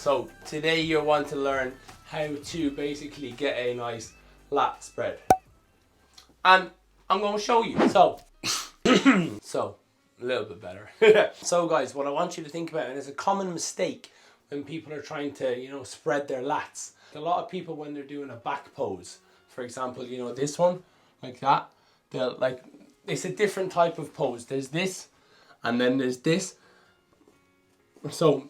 So today you want to learn how to basically get a nice lat spread. And I'm going to show you. So a little bit better. So guys, what I want you to think about, and it's a common mistake when people are trying to, spread their lats. A lot of people, when they're doing a back pose, for example, this one, like that, it's a different type of pose. There's this, and then there's this. So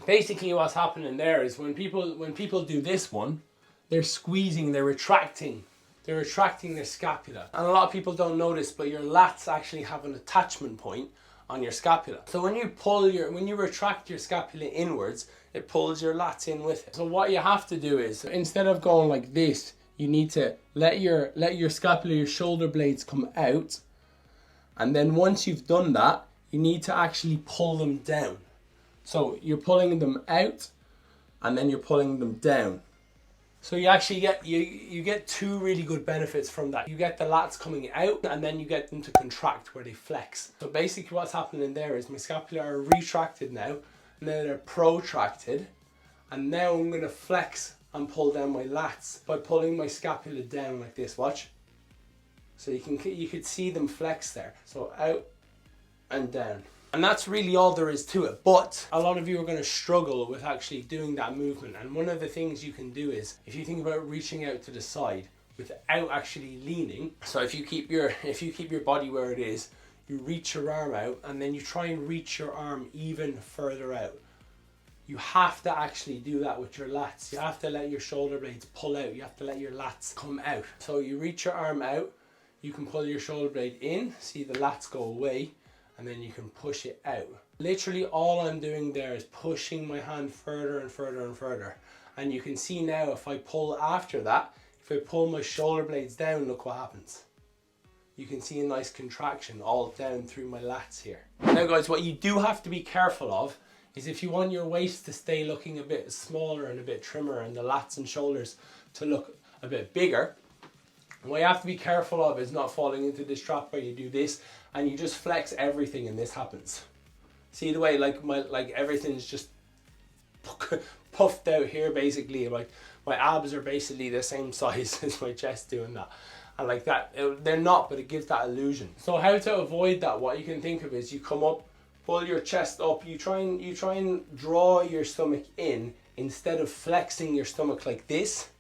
basically what's happening there is when people do this one, they're squeezing, they're retracting their scapula. And a lot of people don't notice, but your lats actually have an attachment point on your scapula. So when you retract your scapula inwards, it pulls your lats in with it. So what you have to do is, instead of going like this, you need to let your scapula, your shoulder blades come out. And then once you've done that, you need to actually pull them down. So you're pulling them out, and then you're pulling them down. So you actually get you get two really good benefits from that. You get the lats coming out, and then you get them to contract where they flex. So basically what's happening there is my scapula are retracted now, and then they're protracted, and now I'm going to flex and pull down my lats by pulling my scapula down like this. Watch. So you could see them flex there. So out and down. And that's really all there is to it. But a lot of you are going to struggle with actually doing that movement. And one of the things you can do is, if you think about reaching out to the side without actually leaning. So if you keep your body where it is, you reach your arm out, and then you try and reach your arm even further out. You have to actually do that with your lats. You have to let your shoulder blades pull out. You have to let your lats come out. So you reach your arm out, you can pull your shoulder blade in, see the lats go away, and then you can push it out. Literally all I'm doing there is pushing my hand further and further and further. And you can see now, if I pull after that, if I pull my shoulder blades down, look what happens. You can see a nice contraction all down through my lats here. Now guys, what you do have to be careful of is, if you want your waist to stay looking a bit smaller and a bit trimmer, and the lats and shoulders to look a bit bigger, what you have to be careful of is not falling into this trap where you do this and you just flex everything and this happens. See the way like everything's just puffed out here basically. Like my abs are basically the same size as my chest doing that. And like that, they're not, but it gives that illusion. So how to avoid that, what you can think of is, you come up, pull your chest up, you try and draw your stomach in instead of flexing your stomach like this.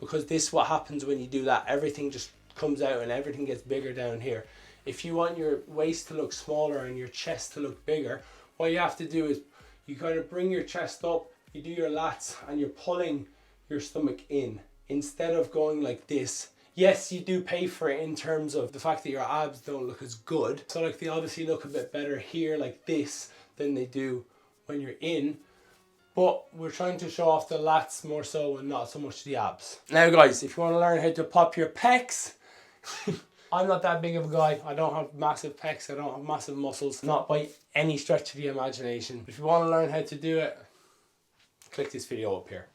Because this is what happens when you do that. Everything just comes out and everything gets bigger down here. If you want your waist to look smaller and your chest to look bigger, what you have to do is you kind of bring your chest up, you do your lats, and you're pulling your stomach in instead of going like this. Yes, you do pay for it in terms of the fact that your abs don't look as good. So like they obviously look a bit better here like this than they do when you're in. But we're trying to show off the lats more so, and not so much the abs. Now guys, if you want to learn how to pop your pecs, I'm not that big of a guy. I don't have massive pecs. I don't have massive muscles. Not by any stretch of the imagination. If you want to learn how to do it, click this video up here.